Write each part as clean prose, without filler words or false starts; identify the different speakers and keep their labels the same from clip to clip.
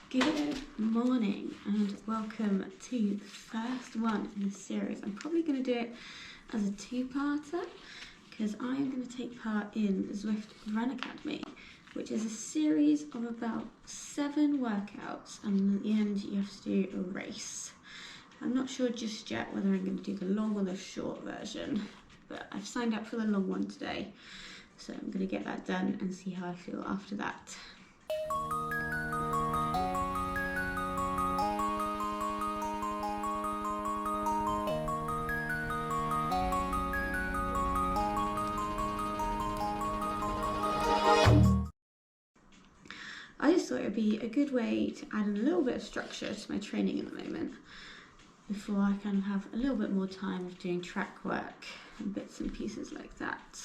Speaker 1: Good morning and welcome to the first one in this series. I'm probably going to do it as a two-parter because I am going to take part in the Zwift Run Academy, which is a series of about 7 workouts, and at the end you have to do a race. I'm not sure just yet whether I'm going to do the long or the short version, but I've signed up for the long one today, so I'm going to get that done and see how I feel after that. I just thought it would be a good way to add a little bit of structure to my training at the moment before I kind of have a little bit more time of doing track work and bits and pieces like that.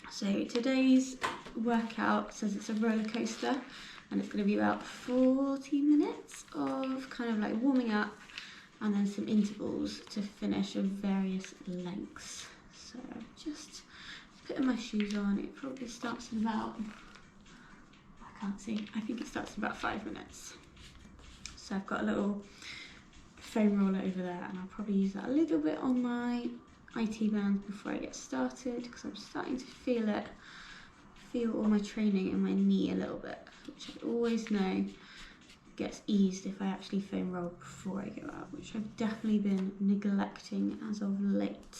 Speaker 1: So today's workout says it's a roller coaster and it's going to be about 40 minutes of kind of like warming up and then some intervals to finish of various lengths. So just putting my shoes on. It probably starts in about, I can't see, I think it starts in about 5 minutes. So I've got a little foam roller over there and I'll probably use that a little bit on my IT band before I get started because I'm starting to feel all my training in my knee a little bit, which I always know gets eased if I actually foam roll before I go out, which I've definitely been neglecting as of late.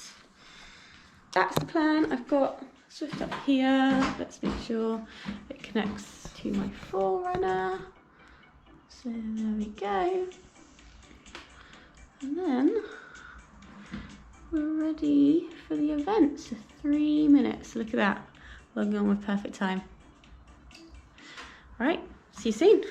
Speaker 1: That's the plan. I've got Zwift up here. Let's make sure it connects to my Forerunner. So there we go. And then we're ready for the event. So 3 minutes. Look at that. Logging on with perfect time. All right. See you soon.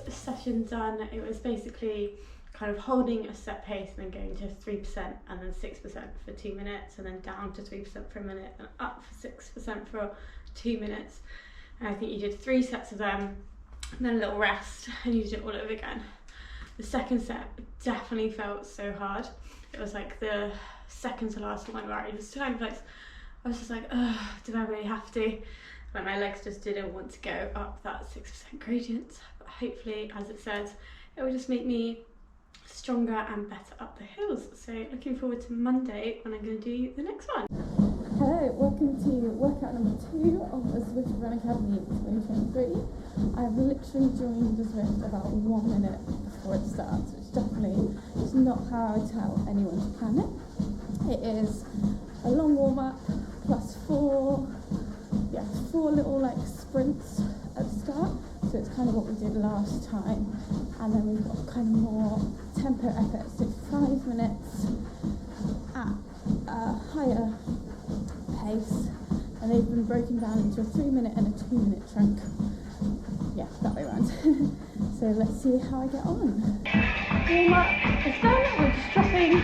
Speaker 1: Session done. It was basically kind of holding a set pace and then going to 3% and then 6% for 2 minutes and then down to 3% for a minute and up for 6% for 2 minutes. And I think you did 3 sets of them and then a little rest and you did it all over again. The second set definitely felt so hard. It was like the second to last one where I was kind of like, I was just like, ugh, do I really have to? Like my legs just didn't want to go up that 6% gradient. But hopefully, as it says, it will just make me stronger and better up the hills. So looking forward to Monday when I'm going to do the next one. Hello, welcome to workout number 2 of the Zwift Run Academy 2023. I've literally joined the Zwift about 1 minute before it starts, which definitely is not how I would tell anyone to plan it. It is a long warm up plus 4 little like sprints at the start, so it's kind of what we did last time, and then we've got kind of more tempo efforts, so 5 minutes at a higher pace, and they've been broken down into a 3-minute and a 2-minute chunk. Yeah, that way around. So let's see how I get on. Warm up is done. We're just dropping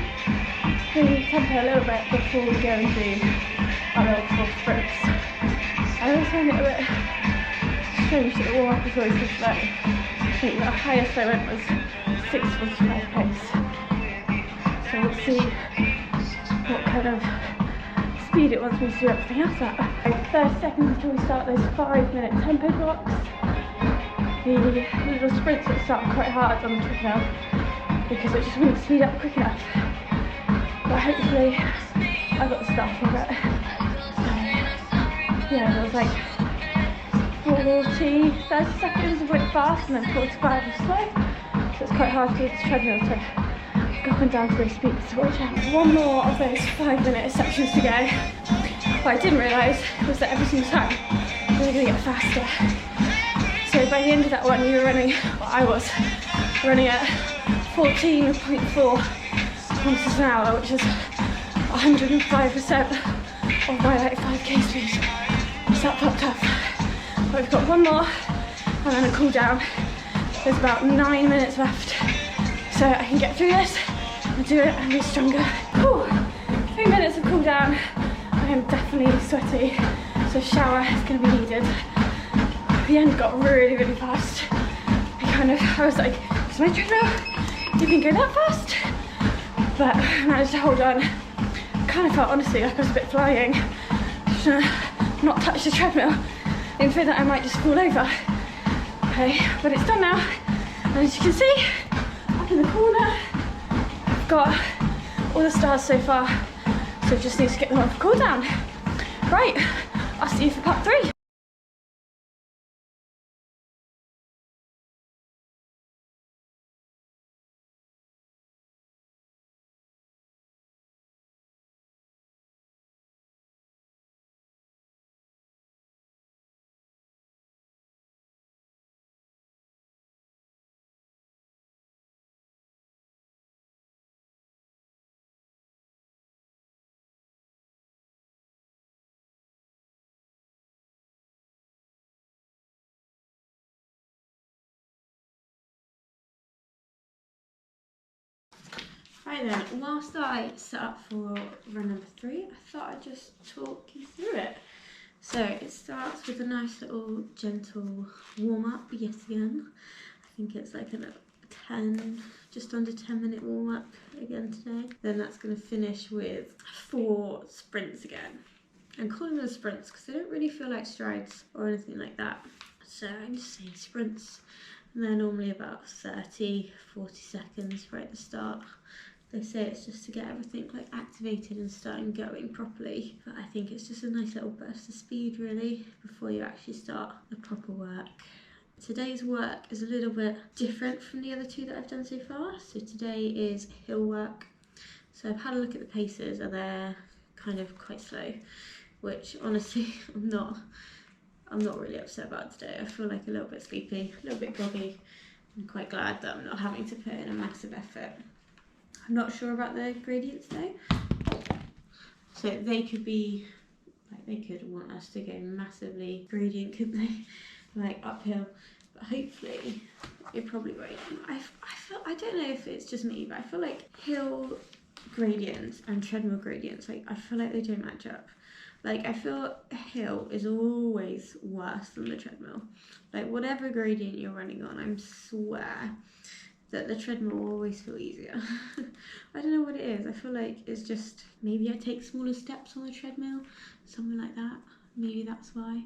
Speaker 1: the tempo a little bit before we go and do our little 4 sprints. I always find it a bit strange that the warm-up is always just like, I think the highest I went was 6:45 pace. So we'll see what kind of speed it wants me to do everything else at. 30 seconds until we start those 5-minute tempo blocks. The little sprints that start quite hard on the treadmill because it just wouldn't speed up quick enough. But hopefully I got the start of it. Yeah, it was like 30 seconds of like fast and then 45 of slow. So it's quite hard for the treadmill to go up and down to those speeds. So watch out. 1 more of those 5-minute sections to go. What I didn't realise was that every single time we were going to get faster. So by the end of that one, you were running, well, I was running at 14.4 kilometers an hour, which is 105% of my like 5Ks please. So that felt tough. But we've got one more and then a cool down. There's about 9 minutes left. So I can get through this and do it and be stronger. Whew. 3 minutes of cool down. I am definitely sweaty, so shower is going to be needed. The end got really, really fast. I was like, is my treadmill even go that fast? But I managed to hold on. Kind of felt honestly like I was a bit flying. Just not touch the treadmill in fear that I might just fall over. Okay, but it's done now. And as you can see, up in the corner, I've got all the stars so far. So just need to get them on for cool down. Right, I'll see you for part 3. Right then, whilst I set up for run number 3, I thought I'd just talk you through it. So it starts with a nice little gentle warm-up yet again. I think it's like a 10, just under 10-minute warm-up again today. Then that's going to finish with 4 sprints again. I'm calling them sprints because they don't really feel like strides or anything like that. So I'm just saying sprints, and they're normally about 30-40 seconds right at the start. They say it's just to get everything like activated and starting going properly, but I think it's just a nice little burst of speed really before you actually start the proper work. Today's work is a little bit different from the other 2 that I've done so far. So today is hill work. So I've had a look at the paces and they're kind of quite slow, which honestly I'm not really upset about today. I feel like a little bit sleepy, a little bit groggy. I'm quite glad that I'm not having to put in a massive effort. I'm not sure about the gradients though. So they could be, like they could want us to go massively gradient, couldn't they? Like uphill, but hopefully it probably won't. I don't know if it's just me, but I feel like hill gradients and treadmill gradients, like I feel like they don't match up. Like I feel a hill is always worse than the treadmill. Like whatever gradient you're running on, I swear that the treadmill will always feel easier. I don't know what it is. I feel like it's just, maybe I take smaller steps on the treadmill, something like that. Maybe that's why.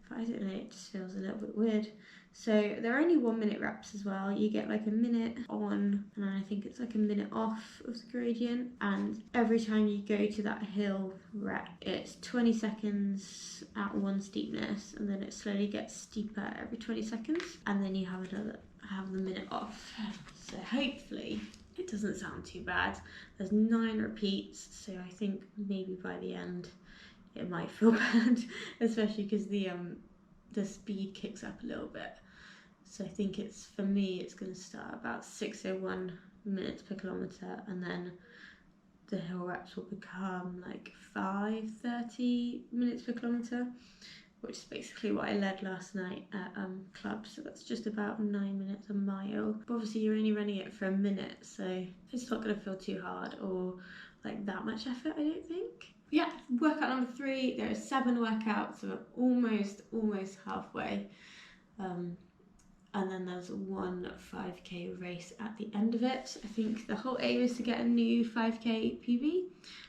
Speaker 1: But I don't know, it just feels a little bit weird. So they're only 1 minute reps as well. You get like a minute on, and I think it's like a minute off of the gradient. And every time you go to that hill rep, it's 20 seconds at one steepness, and then it slowly gets steeper every 20 seconds. And then you have the minute off. So hopefully it doesn't sound too bad. There's 9 repeats, so I think maybe by the end it might feel bad, especially because the speed kicks up a little bit. So I think for me it's going to start about 6:01 minutes per kilometre, and then the hill reps will become like 5:30 minutes per kilometre, which is basically what I led last night at club. So that's just about 9 minutes a mile. But obviously you're only running it for a minute, so it's not going to feel too hard or like that much effort, I don't think. Yeah, workout number 3, there are 7 workouts, so we're almost halfway. And then there's 1 5K race at the end of it. I think the whole aim is to get a new 5K PB.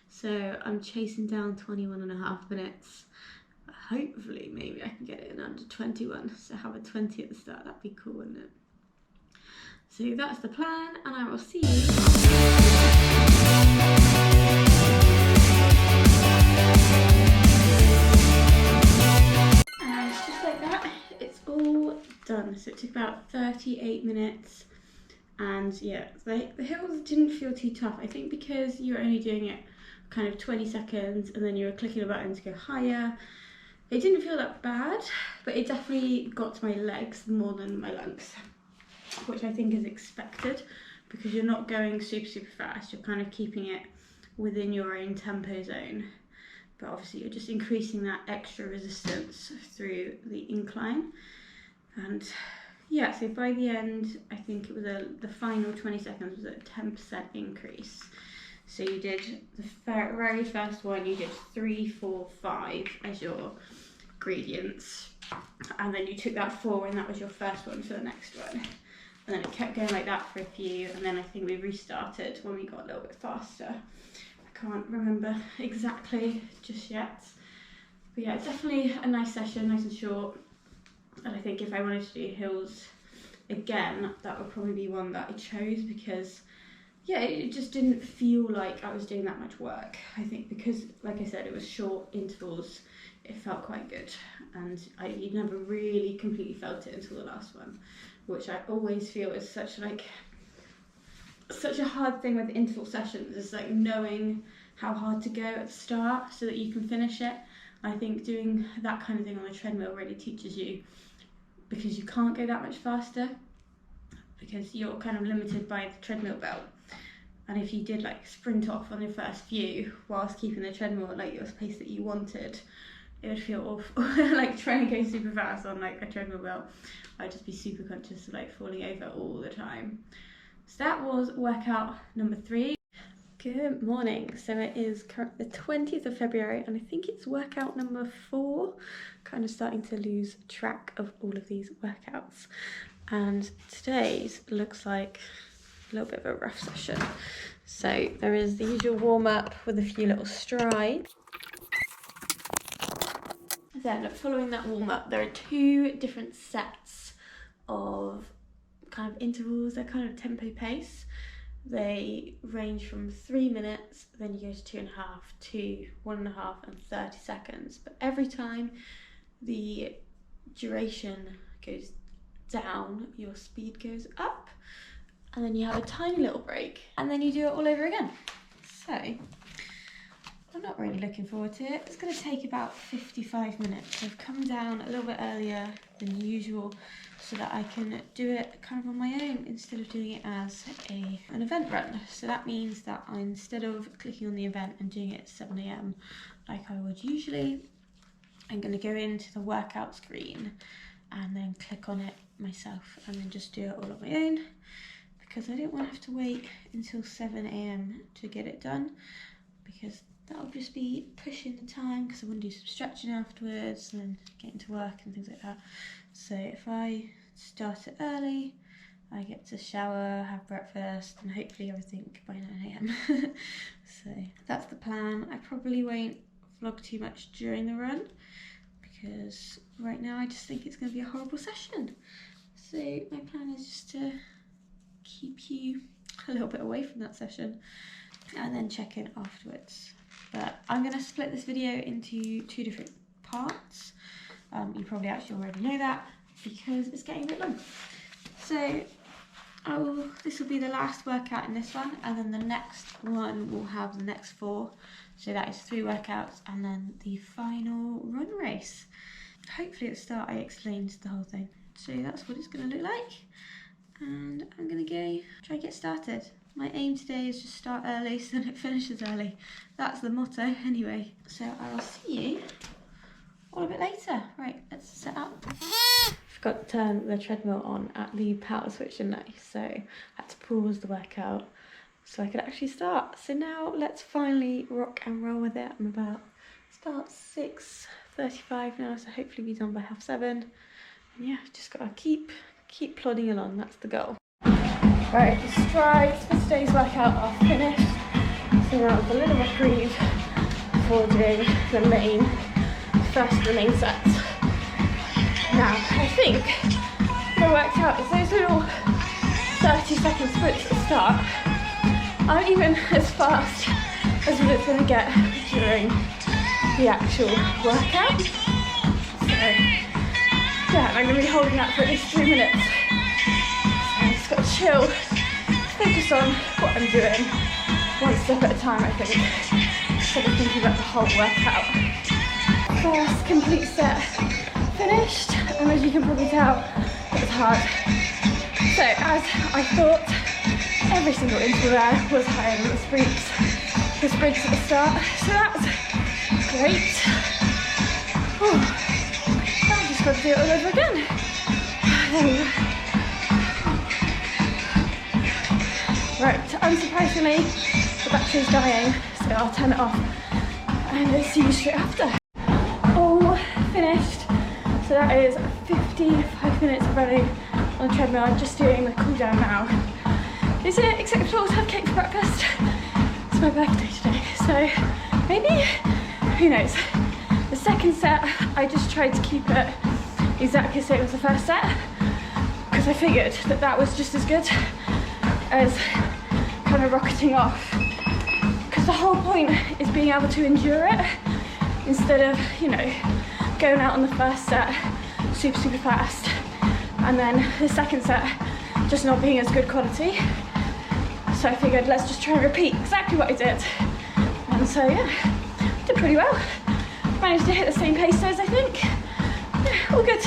Speaker 1: So I'm chasing down 21.5 minutes. Hopefully, maybe I can get it in under 21. So have a 20 at the start, that'd be cool, wouldn't it? So that's the plan, and I will see you. Done. So it took about 38 minutes, and yeah, the hills didn't feel too tough. I think because you were only doing it kind of 20 seconds and then you were clicking a button to go higher, it didn't feel that bad, but it definitely got to my legs more than my lungs, which I think is expected because you're not going super fast. You're kind of keeping it within your own tempo zone. but obviously you're just increasing that extra resistance through the incline. And yeah, so by the end, I think it was the final 20 seconds was a 10% increase. So you did the very first one, you did 3, 4, 5 as your gradients, and then you took that 4 and that was your first one for the next one. And then it kept going like that for a few, and then I think we restarted when we got a little bit faster. I can't remember exactly just yet. But yeah, it's definitely a nice session, nice and short. And I think if I wanted to do hills again, that would probably be one that I chose, because yeah, it just didn't feel like I was doing that much work. I think because, like I said, it was short intervals, it felt quite good. And you never really completely felt it until the last one, which I always feel is such a hard thing with interval sessions, is like knowing how hard to go at the start so that you can finish it. I think doing that kind of thing on the treadmill really teaches you, because you can't go that much faster because you're kind of limited by the treadmill belt. And if you did like sprint off on your first few whilst keeping the treadmill at like your pace that you wanted, it would feel awful. Like trying to go super fast on like a treadmill belt, I'd just be super conscious of like falling over all the time. So that was workout number 3. Good morning. So it is currently the 20th of February and I think it's workout number 4. Kind of starting to lose track of all of these workouts. And today's looks like a little bit of a rough session. So there is the usual warm-up with a few little strides. Then following that warm-up, there are 2 different sets of kind of intervals. They're kind of tempo pace. They range from 3 minutes, then you go to 2.5, to 1.5 and 30 seconds. But every time the duration goes down, your speed goes up, and then you have a tiny little break, and then you do it all over again. So I'm not really looking forward to it. It's going to take about 55 minutes. I've come down a little bit earlier than usual so that I can do it kind of on my own instead of doing it as an event run. So that means that instead of clicking on the event and doing it at 7 AM like I would usually, I'm going to go into the workout screen and then click on it myself and then just do it all on my own, because I don't want to have to wait until 7 AM to get it done, because that'll just be pushing the time, because I want to do some stretching afterwards and then getting to work and things like that. So if I start it early, I get to shower, have breakfast, and hopefully everything by 9 AM. So that's the plan. I probably won't vlog too much during the run, because right now I just think it's going to be a horrible session. So my plan is just to keep you a little bit away from that session and then check in afterwards. But I'm going to split this video into 2 different parts. You probably actually already know that because it's getting a bit long. So this will be the last workout in this one, and then the next one will have the next 4. So that is 3 workouts and then the final run race. Hopefully at the start I explained the whole thing. So that's what it's going to look like. And I'm going to go try and get started. My aim today is just start early so that it finishes early. That's the motto anyway. So I will see you all a bit later. Right, let's set up. Forgot to turn the treadmill on at the power switch, didn't I? So I had to pause the workout so I could actually start. So now let's finally rock and roll with it. I'm about start 6:35 now, so hopefully be done by 7:30. And yeah, just gotta keep plodding along. That's the goal. Right, the strides for today's workout are finished. So now it's a little reprieve before doing the main sets. Now, I think what I worked out is those little 30-second sprints at the start aren't even as fast as what it's going to get during the actual workout. So, yeah, I'm going to be holding that for at least 3 minutes. So I just got to chill, focus on what I'm doing, one step at a time, I think, instead of thinking about the whole workout. First complete set finished, and as you can probably tell, it was hard. So as I thought, every single interval there was higher than the sprints. the sprints at the start, so that's great. Oh, I've just got to do it all over again. There we go. Right, unsurprisingly, the battery's dying, so I'll turn it off and I'll see you straight after. All finished. So that is 55 minutes of running on the treadmill. I'm just doing the cool down now. Is it acceptable to have cake for breakfast? It's my birthday today, so maybe, who knows. The second set, I just tried to keep it exactly the same as the first set, because I figured that that was just as good as kind of rocketing off. Because the whole point is being able to endure it, instead of, you know, going out on the first set super fast, and then the second set just not being as good quality. So I figured let's just try and repeat exactly what I did, and so yeah, did pretty well. Managed to hit the same paces, I think. Yeah, all good.